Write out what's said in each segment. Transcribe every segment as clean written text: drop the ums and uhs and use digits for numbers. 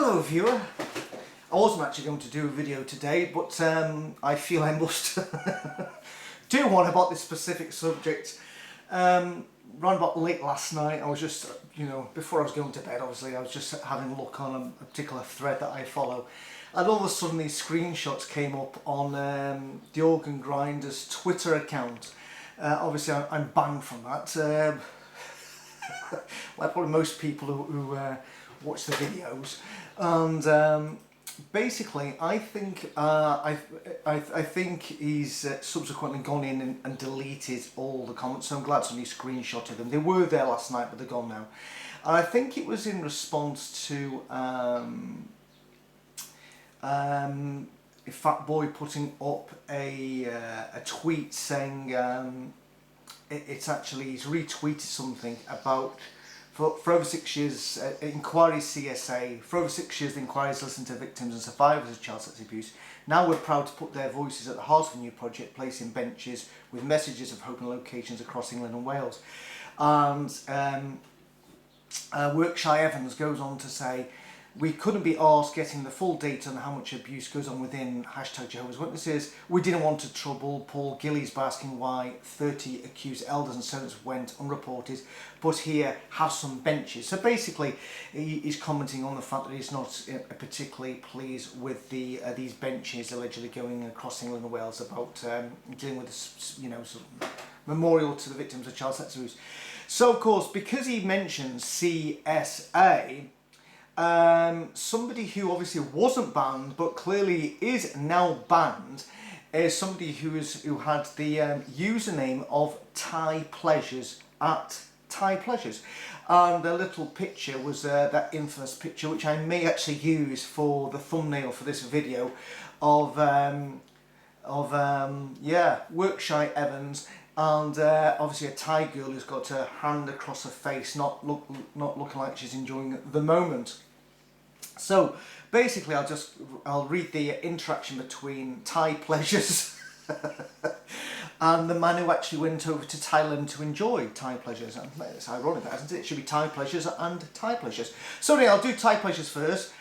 Hello viewer, I wasn't actually going to do a video today, but I feel I must do one about this specific subject. Round about late last night, I was just, before I was going to bed, obviously, I was just having a look on a particular thread that I follow, and all of a sudden these screenshots came up on the Organ Grinders Twitter account. Obviously I'm banned from that, like probably most people who watch the videos, and basically I think he's subsequently gone in and deleted all the comments, so I'm glad somebody screenshotted them. They were there last night but they're gone now, and I think it was in response to a fat boy putting up a tweet saying it's actually, he's retweeted something about for over 6 years, Inquiry CSA, for over 6 years the inquiries listened to victims and survivors of child sex abuse. Now we're proud to put their voices at the heart of a new project, placing benches with messages of hope in locations across England and Wales. And Lloyd Evans goes on to say, we couldn't be arsed getting the full data on how much abuse goes on within #Jehovah's Witnesses. We didn't want to trouble Paul Gillies by asking why 30 accused elders and servants went unreported, but here have some benches. So basically he's commenting on the fact that he's not particularly pleased with these benches allegedly going across England and Wales about dealing with this, sort of memorial to the victims of child sex abuse. So of course, because he mentions CSA, somebody who obviously wasn't banned but clearly is now banned is somebody who had the username of Thai Pleasures at Thai Pleasures, and the little picture was that infamous picture which I may actually use for the thumbnail for this video of Lloyd Evans, and obviously a Thai girl who's got her hand across her face, not looking like she's enjoying the moment. So basically I'll read the interaction between Thai Pleasures and the man who actually went over to Thailand to enjoy Thai Pleasures. And it's ironic, isn't it? It should be Thai Pleasures and Thai Pleasures. So anyway, I'll do Thai Pleasures first.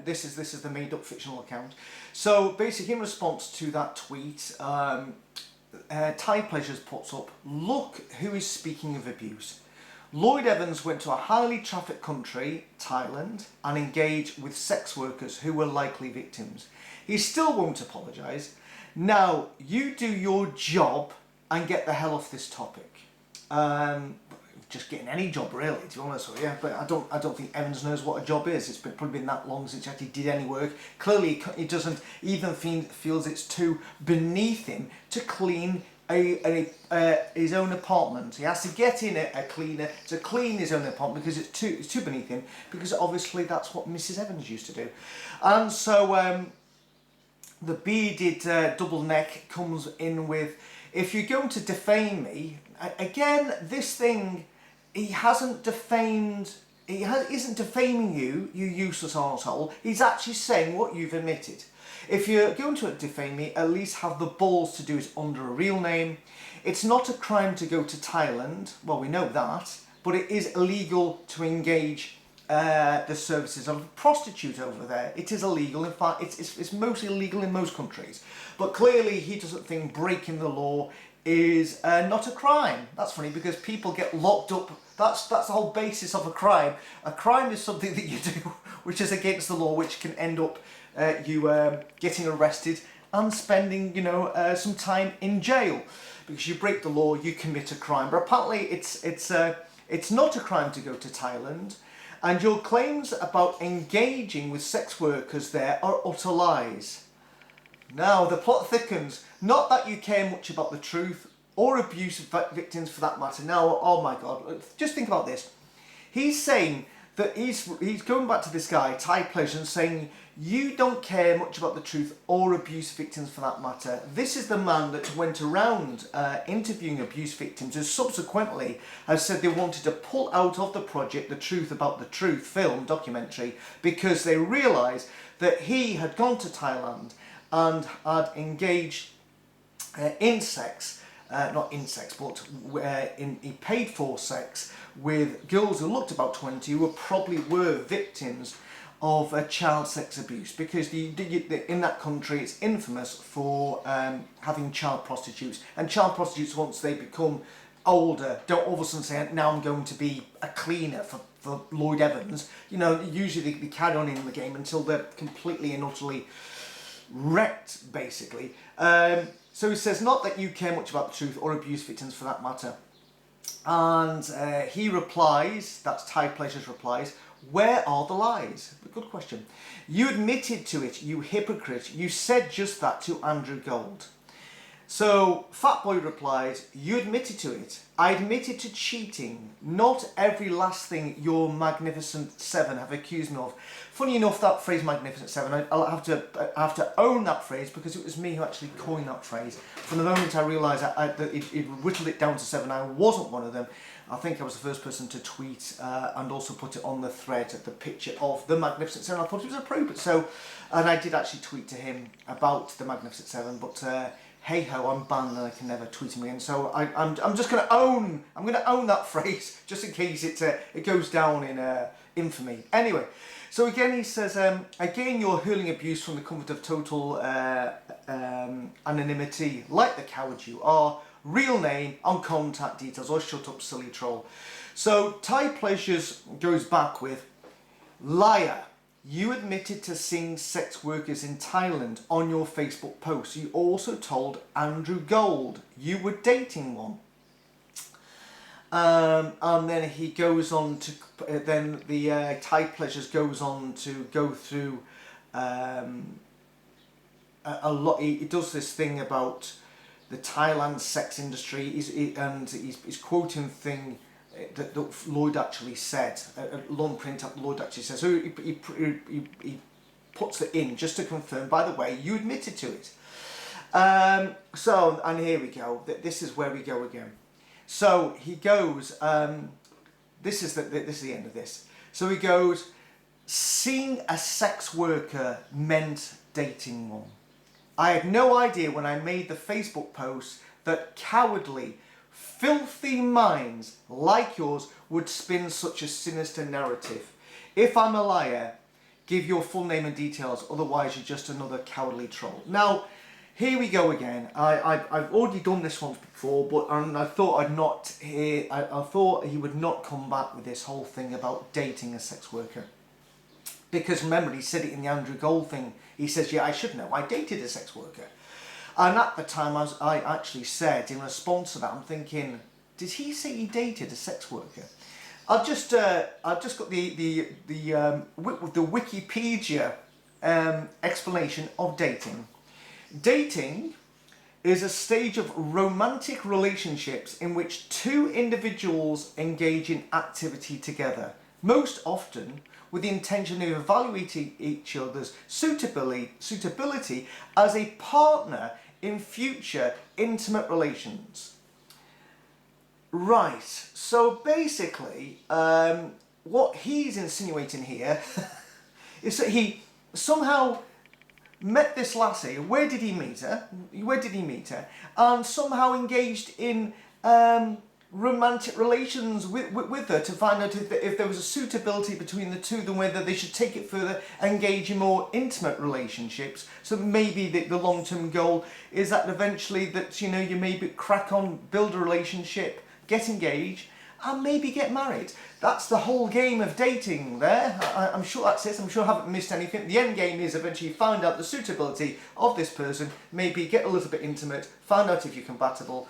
This is the made up fictional account. So basically in response to that tweet, Thai Pleasures puts up, look who is speaking of abuse. Lloyd Evans went to a highly trafficked country, Thailand, and engaged with sex workers who were likely victims. He still won't apologise. Now, you do your job and get the hell off this topic. Just getting any job really, to be honest with you, but I don't think Evans knows what a job is. It's probably been that long since he actually did any work. Clearly he doesn't even feels it's too beneath him to clean his own apartment. He has to get in a cleaner to clean his own apartment because it's too beneath him, because obviously that's what Mrs. Evans used to do. And so the bearded double neck comes in with, if you're going to defame me, again, this thing, he hasn't defamed, isn't defaming you, you useless arsehole. He's actually saying what you've admitted. If you're going to defame me, at least have the balls to do it under a real name. It's not a crime to go to Thailand, well, we know that, but it is illegal to engage the services of a prostitute over there. It is illegal. In fact, it's mostly illegal in most countries. But clearly he doesn't think breaking the law is not a crime. That's funny, because people get locked up. That's the whole basis of a crime. A crime is something that you do which is against the law, which can end up you getting arrested and spending some time in jail, because you break the law, you commit a crime. But apparently it's not a crime to go to Thailand, and your claims about engaging with sex workers there are utter lies. Now the plot thickens. Not that you care much about the truth or abuse victims for that matter. Now, oh my God, just think about this. He's saying that he's going back to this guy, Thai Pleasure, and saying you don't care much about the truth or abuse victims for that matter. This is the man that went around interviewing abuse victims, who subsequently has said they wanted to pull out of the project The Truth About the Truth film documentary, because they realised that he had gone to Thailand and had engaged in sex, not in sex, but he paid for sex with girls who looked about 20, who probably were victims of child sex abuse, because in that country it's infamous for having child prostitutes, and child prostitutes, once they become older, don't all of a sudden say, now I'm going to be a cleaner for Lloyd Evans. You know, usually they carry on in the game until they're completely and utterly wrecked, basically. So he says, not that you care much about the truth or abuse victims for that matter. And he replies, that's Thai Pleasures replies, where are the lies? Good question. You admitted to it, you hypocrite. You said just that to Andrew Gold. So Fatboy replies, you admitted to it. I admitted to cheating. Not every last thing your Magnificent Seven have accused me of. Funny enough, that phrase Magnificent Seven, I have to own that phrase, because it was me who actually coined that phrase. From the moment I realised that it whittled it down to 7, I wasn't one of them. I think I was the first person to tweet and also put it on the thread, the picture of the Magnificent Seven. I thought it was appropriate. So, and I did actually tweet to him about the Magnificent Seven, but hey ho, I'm banned and I can never tweet him again. So I'm just going to own that phrase, just in case it goes down in infamy. Anyway, so again he says, again you're hurling abuse from the comfort of total anonymity, like the coward you are. Real name on contact details, or shut up silly troll. So Thai Pleasures goes back with, liar. You admitted to seeing sex workers in Thailand on your Facebook post. You also told Andrew Gold you were dating one. And then he goes on to, then the Thai Pleasures goes on to go through a lot. He does this thing about the Thailand sex industry, he's quoting thing that Lloyd actually said, a long print up Lloyd actually says. So he puts it in just to confirm, by the way, you admitted to it. So, and here we go, this is where we go again. So he goes, this is the end of this. So he goes, seeing a sex worker meant dating one. I had no idea when I made the Facebook post that cowardly, filthy minds like yours would spin such a sinister narrative. If I'm a liar, give your full name and details, otherwise you're just another cowardly troll. Now, here we go again. I've already done this once before, but I thought I thought he would not come back with this whole thing about dating a sex worker. Because remember, he said it in the Andrew Gold thing. He says, yeah, I should know, I dated a sex worker. And at the time, I actually said, in response to that, I'm thinking, did he say he dated a sex worker? I've just got the Wikipedia explanation of dating. Dating is a stage of romantic relationships in which two individuals engage in activity together, most often with the intention of evaluating each other's suitability as a partner in future intimate relations. Right, so basically, what he's insinuating here is that he somehow met this lassie. Where did he meet her? And somehow engaged in romantic relations with her to find out if there was a suitability between the two, then whether they should take it further, engage in more intimate relationships. So maybe the long-term goal is that eventually that, you know, you maybe crack on, build a relationship, get engaged, and maybe get married. That's the whole game of dating there. I'm sure that's it. I'm sure I haven't missed anything. The end game is eventually find out the suitability of this person, maybe get a little bit intimate, find out if you're compatible,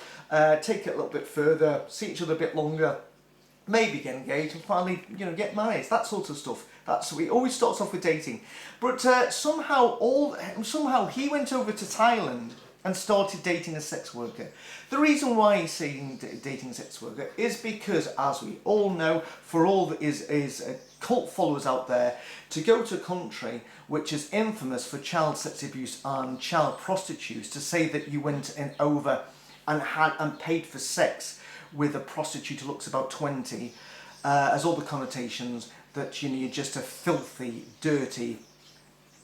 take it a little bit further, see each other a bit longer, maybe get engaged, and finally, you know, get married. That sort of stuff. It always starts off with dating. But somehow he went over to Thailand and started dating a sex worker. The reason why he's saying dating a sex worker is because, as we all know, for all that is cult followers out there, to go to a country which is infamous for child sex abuse and child prostitutes, to say that you went over and paid for sex with a prostitute who looks about 20, has all the connotations that, you know, you're just a filthy, dirty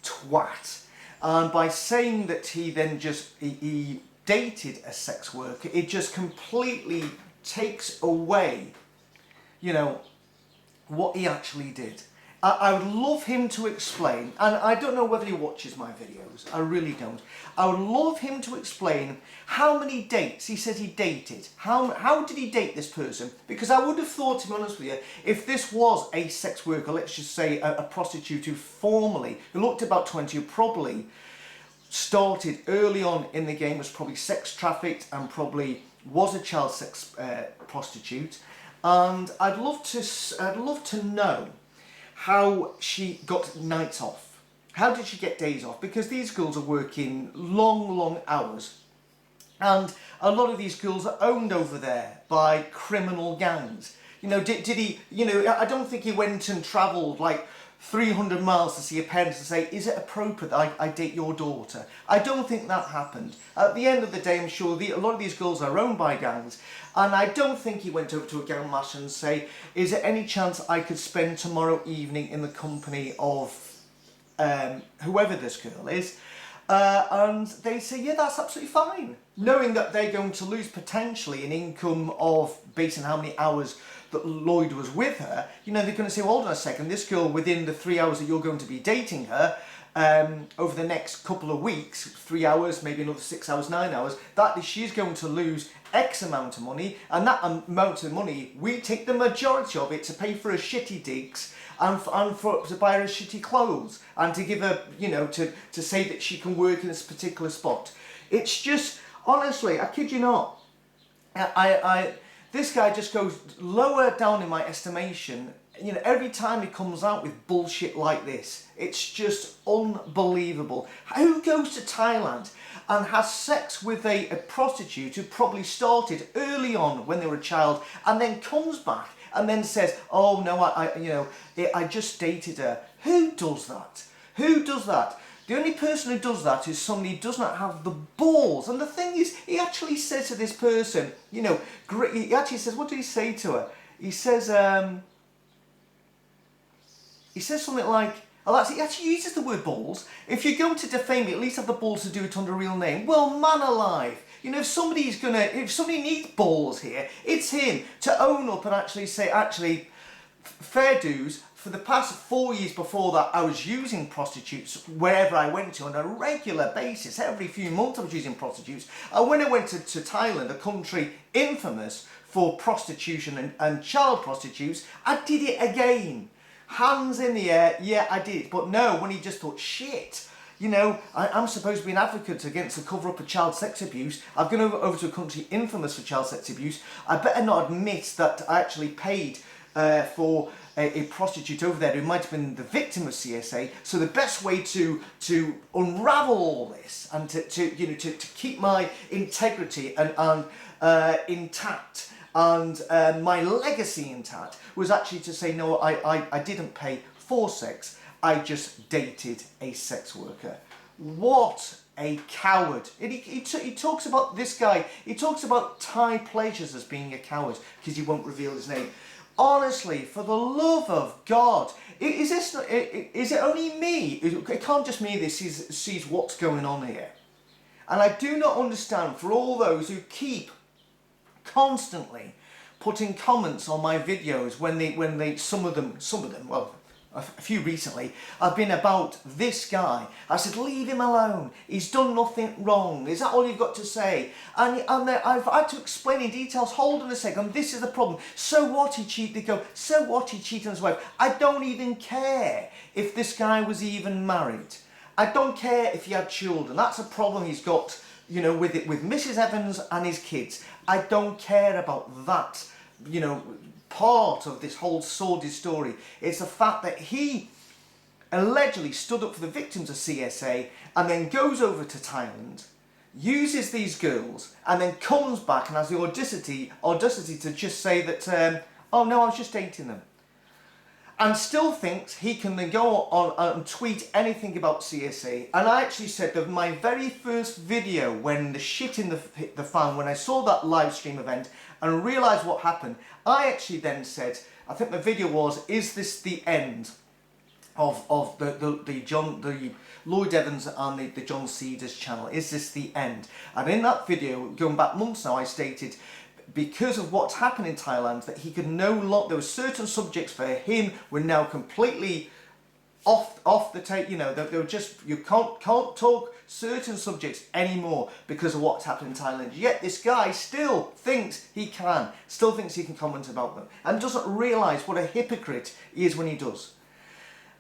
twat. And by saying that he then he dated a sex worker, it just completely takes away, you know, what he actually did. I would love him to explain, and I don't know whether he watches my videos, I really don't. I would love him to explain how many dates he says he dated. How did he date this person? Because I would have thought, to be honest with you, if this was a sex worker, let's just say a prostitute who formerly, who looked about 20, who probably started early on in the game, was probably sex trafficked and probably was a child sex prostitute, and I'd love to know how she got nights off. How did she get days off? Because these girls are working long hours, and a lot of these girls are owned over there by criminal gangs. You know, did he, you know, I don't think he went and travelled like 300 miles to see a parent and say, is it appropriate that I date your daughter? I don't think that happened. At the end of the day, I'm sure a lot of these girls are owned by gangs, and I don't think he went over to a gang master and say, is there any chance I could spend tomorrow evening in the company of whoever this girl is? And they say, yeah, that's absolutely fine. Knowing that they're going to lose potentially an income of, based on how many hours that Lloyd was with her, you know, they're going to say, well, hold on a second, this girl, within the 3 hours that you're going to be dating her, over the next couple of weeks, 3 hours, maybe another 6 hours, 9 hours, that she's going to lose X amount of money, and that amount of money, we take the majority of it to pay for her shitty digs, and to buy her shitty clothes, and to give her, you know, to say that she can work in this particular spot. It's just, honestly, I kid you not, this guy just goes lower down in my estimation. You know, every time he comes out with bullshit like this, it's just unbelievable. Who goes to Thailand and has sex with a prostitute who probably started early on when they were a child, and then comes back and then says, oh no, I just dated her? Who does that? Who does that? The only person who does that is somebody who does not have the balls. And the thing is, he actually says to this person, you know, he actually says, what did he say to her? He says something like, he actually uses the word balls. If you're going to defame me, at least have the balls to do it under a real name. Well, man alive. You know, if somebody needs balls here, it's him to own up and actually say, actually, fair dues. For the past 4 years before that, I was using prostitutes wherever I went to on a regular basis. Every few months I was using prostitutes. And when I went to Thailand, a country infamous for prostitution and child prostitutes, I did it again. Hands in the air, yeah, I did it. But no, when he just thought, shit, you know, I'm supposed to be an advocate against the cover-up of child sex abuse. I've gone over to a country infamous for child sex abuse. I better not admit that I actually paid for a prostitute over there who might have been the victim of CSA. So the best way to unravel all this and to keep my integrity and intact and my legacy intact was actually to say, no, I didn't pay for sex. I just dated a sex worker. What a coward. He talks about this guy, he talks about Thai pleasures as being a coward because he won't reveal his name. Honestly, for the love of God, is it only me? It can't just me that sees what's going on here. And I do not understand, for all those who keep constantly putting comments on my videos when they some of them, well, a few recently, have been about this guy. I said, leave him alone. He's done nothing wrong. Is that all you've got to say? And I've had to explain in details. Hold on a second. This is the problem. So what? He cheated. They go, so what? He cheated on his wife. I don't even care if this guy was even married. I don't care if he had children. That's a problem he's got, you know, with Mrs. Evans and his kids. I don't care about that, you know, part of this whole sordid story. It's the fact that he allegedly stood up for the victims of CSA and then goes over to Thailand, uses these girls, and then comes back and has the audacity to just say that, oh no, I was just dating them. And still thinks he can then go on and tweet anything about CSA. And I actually said that my very first video, when the shit hit the fan, when I saw that live stream event and realised what happened, I actually then said, I think the video was, is this the end of the Lloyd Evans and the John Cedars channel? Is this the end? And in that video, going back months now, I stated, because of what's happened in Thailand, that he could no longer, there were certain subjects for him were now completely off the tape. You know, they were just, you can't talk certain subjects anymore because of what's happened in Thailand. Yet this guy still thinks he can comment about them, and doesn't realise what a hypocrite he is when he does.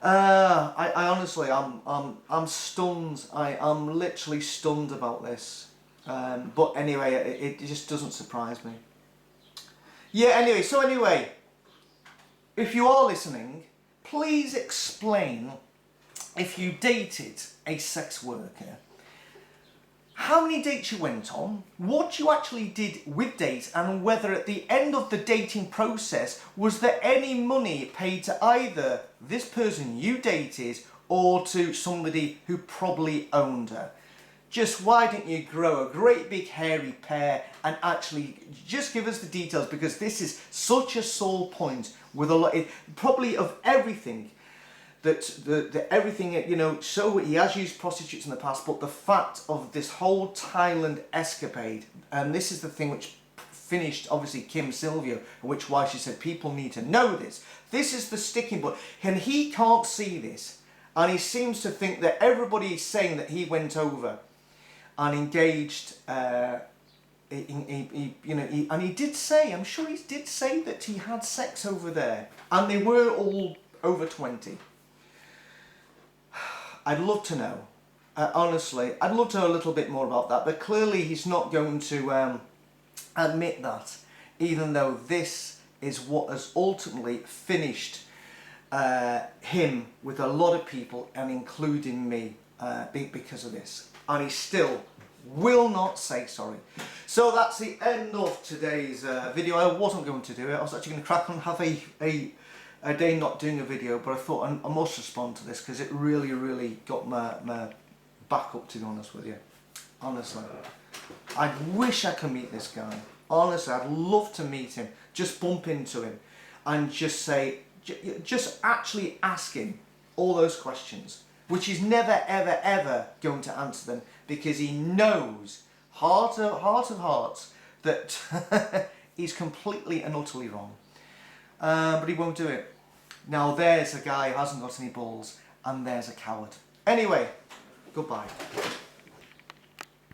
I honestly, I'm stunned. I'm literally stunned about this. But anyway, it just doesn't surprise me. Yeah, anyway, if you are listening, please explain, if you dated a sex worker, how many dates you went on, what you actually did with dates, and whether at the end of the dating process, was there any money paid to either this person you dated or to somebody who probably owned her. Just why didn't you grow a great big hairy pair and actually just give us the details, because this is such a sore point with a lot, probably of everything. That everything, you know, so he has used prostitutes in the past, but the fact of this whole Thailand escapade, and this is the thing which finished obviously Kim Sylvia, which why she said people need to know this. This is the sticking point, and he can't see this, and he seems to think that everybody is saying that he went over and engaged. And he did say, I'm sure he did say that he had sex over there, and they were all over 20. I'd love to know, honestly, I'd love to know a little bit more about that, but clearly he's not going to admit that, even though this is what has ultimately finished him with a lot of people, and including me, because of this. And he still will not say sorry. So that's the end of today's video. I wasn't going to do it. I was actually going to crack on and have a day not doing a video, but I thought I must respond to this because it really got my back up, to be honest with you. Honestly, I wish I could meet this guy. Honestly, I'd love to meet him, just bump into him and just say, just actually ask him all those questions, which he's never ever going to answer them, because he knows heart of hearts that he's completely and utterly wrong. But he won't do it. Now there's a guy who hasn't got any balls, and there's a coward. Anyway, goodbye.